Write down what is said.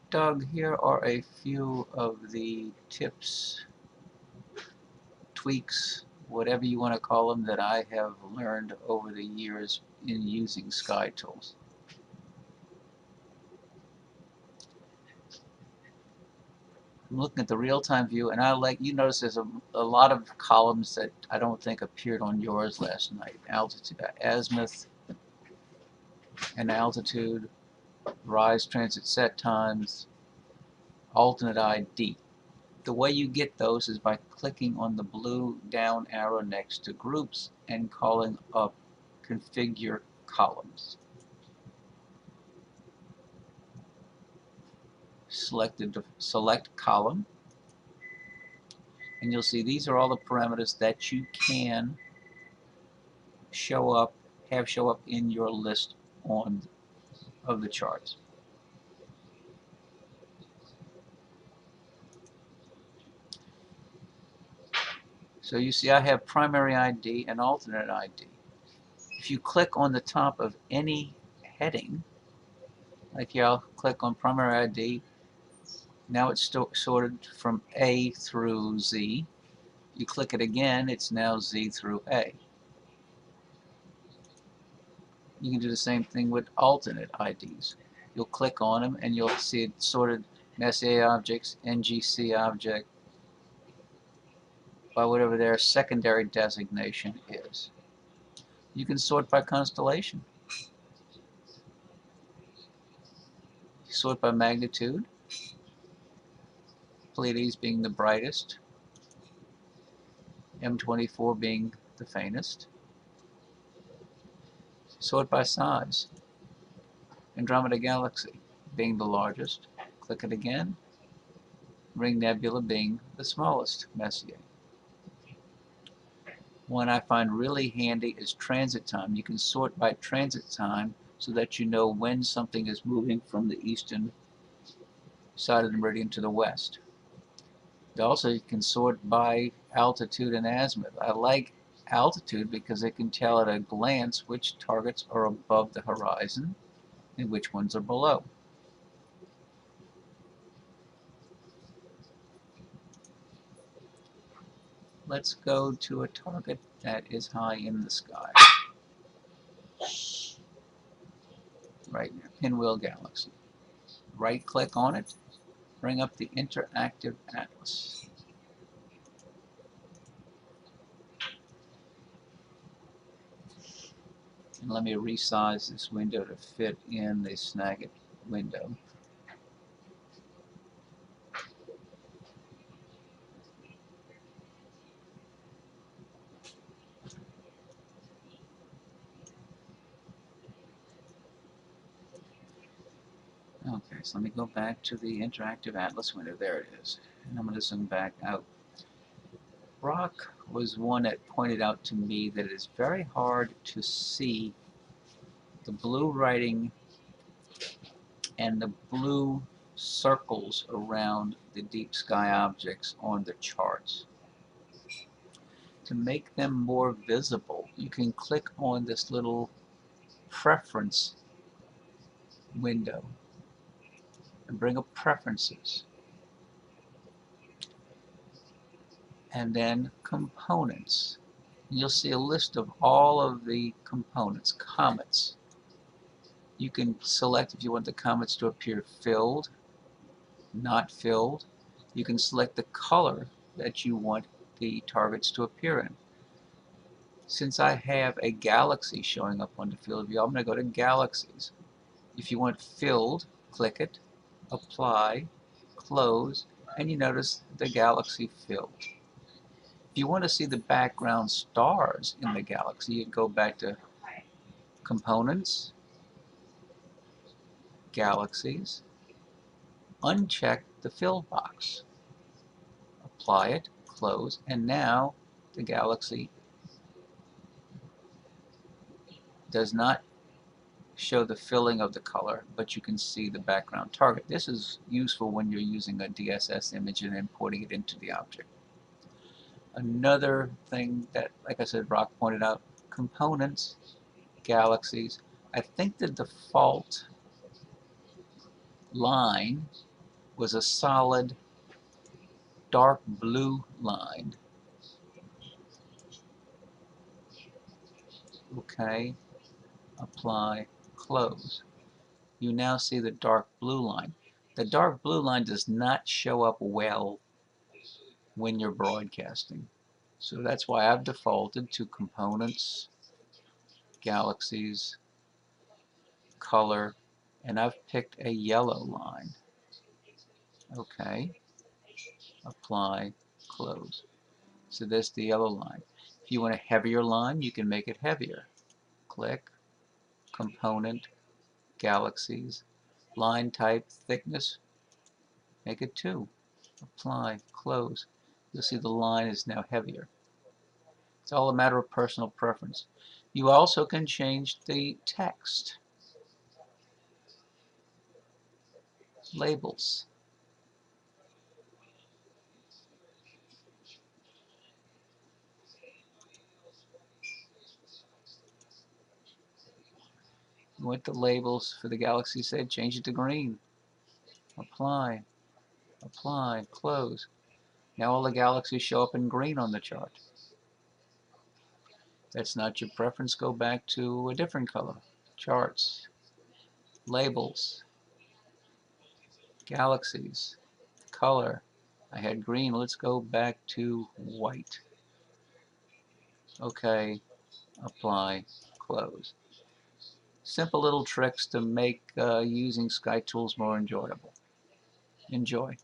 Doug, here are a few of the tips, tweaks, whatever you want to call them, that I have learned over the years in using SkyTools. I'm looking at the real-time view, and you notice there's a lot of columns that I don't think appeared on yours last night. Altitude, azimuth, and altitude, rise, transit, set times, alternate ID. The way you get those is by clicking on the blue down arrow next to groups and calling up configure columns. Select column, and you'll see these are all the parameters that you can have show up in your list of the charts. So you see I have primary ID and alternate ID. If you click on the top of any heading, like here I'll click on primary ID, now it's sorted from A through Z. You click it again, it's now Z through A. You can do the same thing with alternate IDs. You'll click on them and you'll see it sorted Messier objects, NGC object, by whatever their secondary designation is. You can sort by constellation. Sort by magnitude, Pleiades being the brightest, M24 being the faintest. Sort by size, Andromeda Galaxy being the largest. Click it again. Ring Nebula being the smallest Messier. One I find really handy is transit time. You can sort by transit time so that you know when something is moving from the eastern side of the meridian to the west. Also, you can sort by altitude and azimuth. I like altitude because it can tell at a glance which targets are above the horizon and which ones are below. Let's go to a target that is high in the sky. Right now, Pinwheel Galaxy. Right click on it, bring up the interactive atlas. And let me resize this window to fit in the Snagit window. Okay, so let me go back to the interactive atlas window. There it is. And I'm going to zoom back out. Brock was one that pointed out to me that it is very hard to see the blue writing and the blue circles around the deep sky objects on the charts. To make them more visible, you can click on this little preference window and bring up preferences, and then components. You'll see a list of all of the components. Comets. You can select if you want the comets to appear filled, not filled. You can select the color that you want the targets to appear in. Since I have a galaxy showing up on the field of view, I'm going to go to Galaxies. If you want filled, click it, apply, close, and you notice the galaxy filled. If you want to see the background stars in the galaxy, you go back to Components, Galaxies, uncheck the fill box, apply it, close, and now the galaxy does not show the filling of the color, but you can see the background target. This is useful when you're using a DSS image and importing it into the object. Another thing that, like I said, Brock pointed out, components, galaxies. I think the default line was a solid dark blue line. Okay, apply, close. You now see the dark blue line. The dark blue line does not show up well when you're broadcasting. So that's why I've defaulted to components, galaxies, color, and I've picked a yellow line. Okay, apply, close. So that's the yellow line. If you want a heavier line, you can make it heavier. Click, component, galaxies, line type, thickness, make it 2. Apply, close. You'll see the line is now heavier. It's all a matter of personal preference. You also can change the text. Labels. You want the labels for the galaxy said, change it to green. Apply, apply, close. Now all the galaxies show up in green on the chart. If that's not your preference, go back to a different color. Charts, labels, galaxies, color. I had green, let's go back to white. Okay, apply, close. Simple little tricks to make using SkyTools more enjoyable. Enjoy.